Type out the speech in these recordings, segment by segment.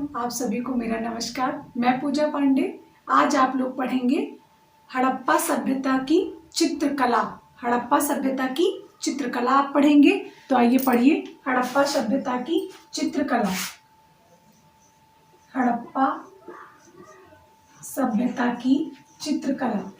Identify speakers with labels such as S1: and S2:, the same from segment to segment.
S1: आप सभी को मेरा नमस्कार। मैं पूजा पांडे। आज आप लोग पढ़ेंगे हड़प्पा सभ्यता की चित्रकला। हड़प्पा सभ्यता की चित्रकला आप पढ़ेंगे। तो आइए पढ़िए हड़प्पा सभ्यता की चित्रकला। हड़प्पा सभ्यता की चित्रकला।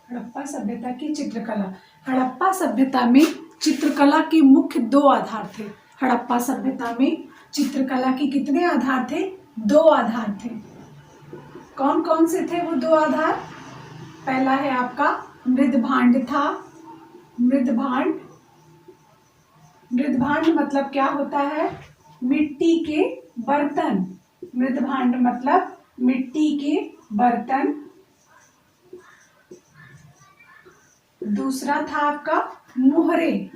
S1: हड़प्पा सभ्यता की चित्रकला। हड़प्पा सभ्यता में चित्रकला के मुख्य दो आधार थे। हड़प्पा सभ्यता में चित्रकला के कितने आधार थे? दो आधार थे। कौन कौन से थे वो दो आधार? पहला है आपका मृदभांड था। मृदभांड, मृदभांड मतलब क्या होता है? मिट्टी के बर्तन। मृदभांड मतलब मिट्टी के बर्तन। दूसरा था आपका मोहरे।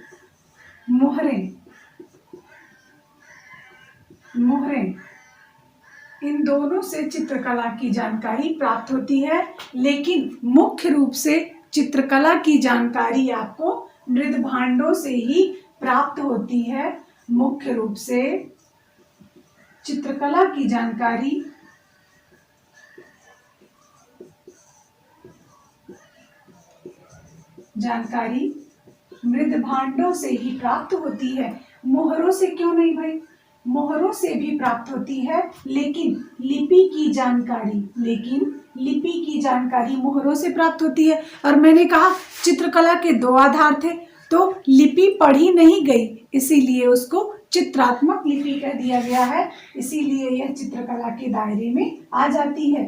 S1: मोहरे, मोहरे। इन दोनों से चित्रकला की जानकारी प्राप्त होती है, लेकिन मुख्य रूप से चित्रकला की जानकारी आपको मृदभांडों से ही प्राप्त होती है। मुख्य रूप से चित्रकला की जानकारी मृदभांडों से ही प्राप्त होती है। मोहरों से क्यों नहीं भाई? मोहरों से भी प्राप्त होती है, लेकिन लिपि की जानकारी मोहरों से प्राप्त होती है। और मैंने कहा चित्रकला के दो आधार थे, तो लिपि पढ़ी नहीं गई, इसीलिए उसको चित्रात्मक लिपि कह दिया गया है। इसीलिए यह चित्रकला के दायरे में आ जाती है।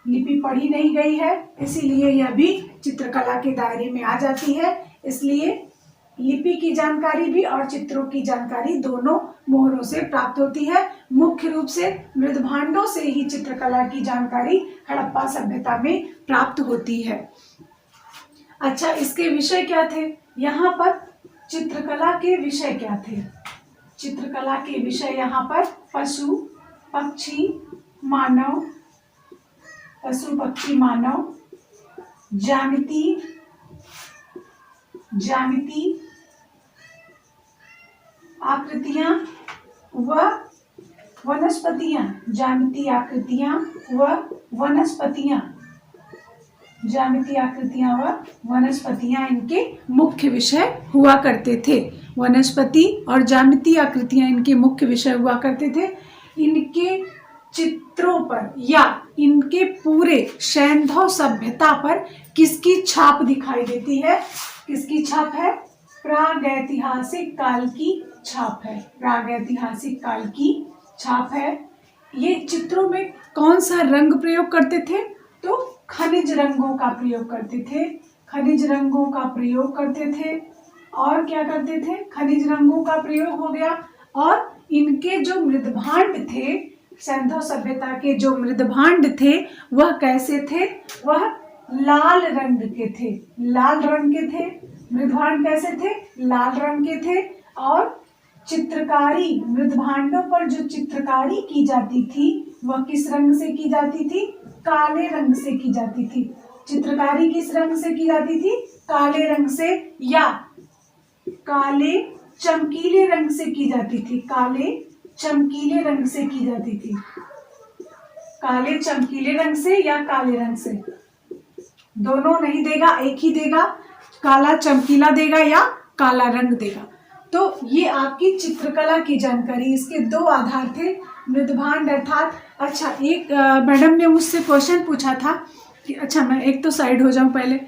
S1: लिपि पढ़ी नहीं गई है, इसीलिए यह भी चित्रकला के दायरे में आ जाती है। इसलिए लिपि की जानकारी भी और चित्रों की जानकारी दोनों मोहरों से प्राप्त होती है। मुख्य रूप से मृदभांडों से ही चित्रकला की जानकारी हड़प्पा सभ्यता में प्राप्त होती है। अच्छा, इसके विषय क्या थे? यहाँ पर चित्रकला के विषय क्या थे? चित्रकला के विषय यहाँ पर पशु पक्षी मानव, पशु पक्षी मानव, ज्यामिति, आकृतियां व वनस्पतियां। ज्यामिति, आकृतियां व वनस्पतियां। ज्यामिति, आकृतियां व वनस्पतियां इनके मुख्य विषय हुआ करते थे। वनस्पति और ज्यामिति, आकृतियां इनके मुख्य विषय हुआ करते थे। इनके चित्रों पर या इनके पूरे सैंधव सभ्यता पर किसकी छाप दिखाई देती है? किसकी छाप है? प्रागैतिहासिक काल की छाप है। प्रागैतिहासिक काल की छाप है। ये चित्रों में कौन सा रंग प्रयोग करते थे? तो खनिज रंगों का प्रयोग करते थे। खनिज रंगों का प्रयोग करते थे। और क्या करते थे? खनिज रंगों का प्रयोग हो गया। और इनके जो मृदभांड थे, सैंधव सभ्यता के जो मृदभांड थे, वह कैसे थे? वह लाल रंग के थे। लाल रंग के थे। मृदभांड कैसे थे? लाल रंग के थे। और चित्रकारी, मृदभांडों पर जो चित्रकारी की जाती थी वह किस रंग से की जाती थी? काले रंग से की जाती थी। चित्रकारी किस रंग से की जाती थी? काले रंग से या काले चमकीले रंग से की जाती थी। काले चमकीले रंग से की जाती थी। काले चमकीले रंग से या काले रंग से? दोनों नहीं देगा, एक ही देगा। काला चमकीला देगा या काला रंग देगा। तो ये आपकी चित्रकला की जानकारी। इसके दो आधार थे, मृदभांड अर्थात। अच्छा, एक मैडम ने मुझसे क्वेश्चन पूछा था कि, अच्छा मैं एक तो साइड हो जाऊं पहले।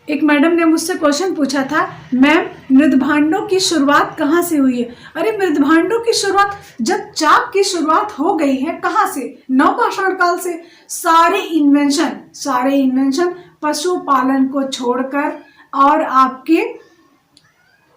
S1: एक मैडम ने मुझसे क्वेश्चन पूछा था, मैम मृदभांडों की शुरुआत कहाँ से हुई है? अरे मृदभांडों की शुरुआत, जब चाक की शुरुआत हो गई है, कहाँ से? नवपाषाण काल से। सारे इन्वेंशन पशुपालन को छोड़कर और आपके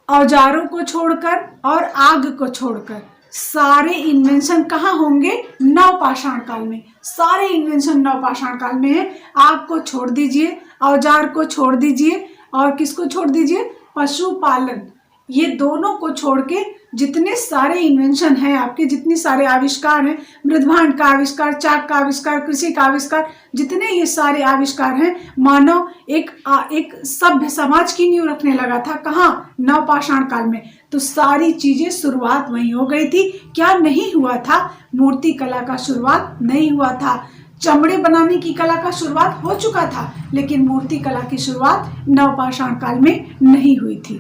S1: औजारों को छोड़कर और आग को छोड़कर सारे इन्वेंशन कहाँ होंगे? नवपाषाण काल में। सारे इन्वेंशन नवपाषाण काल में है। आग को छोड़ दीजिए, औजार को छोड़ दीजिए, और किसको छोड़ दीजिए? पशुपालन। ये दोनों को छोड़ के जितने सारे इन्वेंशन हैं आपके, जितने सारे आविष्कार हैं, मृदभांड का आविष्कार, चाक का आविष्कार, कृषि का आविष्कार, जितने ये सारे आविष्कार हैं, मानव एक सभ्य समाज की नींव रखने लगा था। कहाँ? नवपाषाण काल में। तो सारी चीजें शुरुआत वहीं हो गई थी। क्या नहीं हुआ था? मूर्ति कला का शुरुआत नहीं हुआ था। चमड़े बनाने की कला का शुरुआत हो चुका था, लेकिन मूर्ति कला की शुरुआत नवपाषाण काल में नहीं हुई थी।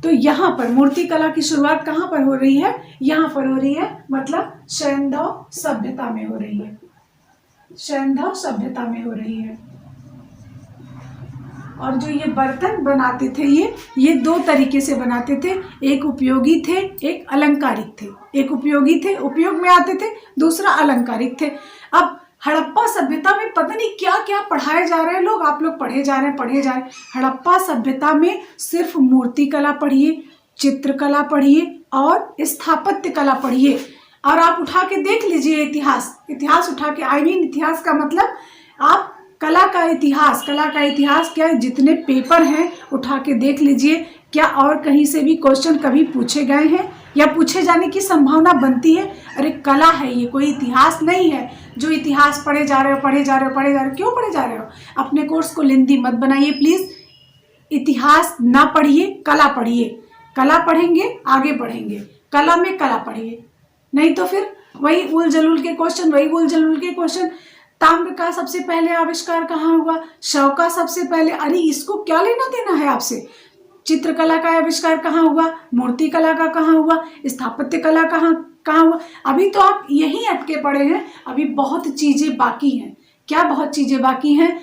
S1: तो यहाँ पर मूर्ति कला की शुरुआत कहाँ पर हो रही है? यहाँ पर हो रही है, मतलब सैंधव सभ्यता में हो रही है। सैंधव सभ्यता में हो रही है। और जो ये बर्तन बनाते थे, ये दो तरीके से बनाते थे। एक उपयोगी थे, एक अलंकारिक थे। एक उपयोगी थे, उपयोग में आते थे, दूसरा अलंकारिक थे। अब हड़प्पा सभ्यता में पता नहीं क्या क्या पढ़ाए जा रहे हैं लोग, आप लोग पढ़े जा रहे हैं। हड़प्पा सभ्यता में सिर्फ मूर्ति कला पढ़िए, चित्रकला पढ़िए और स्थापत्य कला पढ़िए। और आप उठा के देख लीजिए इतिहास उठा के, इतिहास का मतलब आप कला का इतिहास क्या, जितने पेपर हैं उठा के देख लीजिए। क्या और कहीं से भी क्वेश्चन कभी पूछे गए हैं या पूछे जाने की संभावना बनती है? अरे कला है ये, कोई इतिहास नहीं है जो इतिहास पढ़े जा रहे हो। क्यों पढ़े जा रहे हो? अपने कोर्स को लेंदी मत बनाइए प्लीज। इतिहास ना पढ़िए, कला पढ़िए। कला पढ़ेंगे आगे बढ़ेंगे, कला में कला पढ़िए, नहीं तो फिर वही उल जलूल के क्वेश्चन। ताम्र का सबसे पहले आविष्कार कहाँ हुआ? शव का सबसे पहले। अरे इसको क्या लेना देना है आपसे? चित्रकला का आविष्कार कहाँ हुआ? मूर्ति कला का कहाँ हुआ? स्थापत्य कला कहाँ हुआ? अभी तो आप यहीं अटके पड़े हैं। अभी बहुत चीजें बाकी हैं। क्या बहुत चीजें बाकी हैं?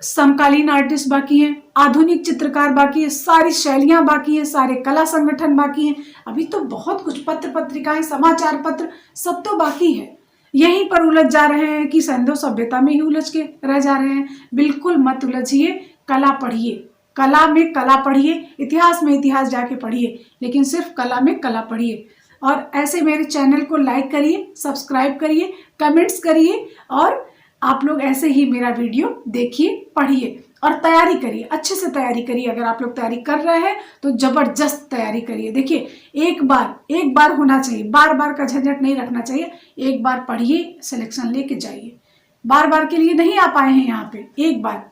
S1: समकालीन आर्टिस्ट बाकी हैं, आधुनिक चित्रकार बाकी है, सारी शैलियां बाकी हैं, सारे कला संगठन बाकी हैं। अभी तो बहुत कुछ, पत्र पत्रिकाएं, समाचार पत्र, सब तो बाकी है। यहीं पर उलझ जा रहे हैं कि सैंधव सभ्यता में ही उलझ के रह जा रहे हैं। बिल्कुल मत उलझिए, कला पढ़िए, कला में कला पढ़िए, इतिहास में इतिहास जाके पढ़िए, लेकिन सिर्फ कला में कला पढ़िए। और ऐसे मेरे चैनल को लाइक करिए, सब्सक्राइब करिए, कमेंट्स करिए, और आप लोग ऐसे ही मेरा वीडियो देखिए, पढ़िए और तैयारी करिए, अच्छे से तैयारी करिए। अगर आप लोग तैयारी कर रहे हैं तो जबरदस्त तैयारी करिए। देखिए एक बार होना चाहिए, बार का झंझट नहीं रखना चाहिए। एक बार पढ़िए, सिलेक्शन लेके जाइए। बार के लिए नहीं आ पाए हैं यहाँ पे, एक बार।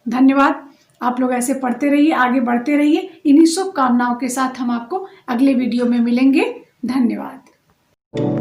S1: धन्यवाद। आप लोग ऐसे पढ़ते रहिए, आगे बढ़ते रहिए। इन्हीं शुभकामनाओं के साथ हम आपको अगले वीडियो में मिलेंगे। धन्यवाद।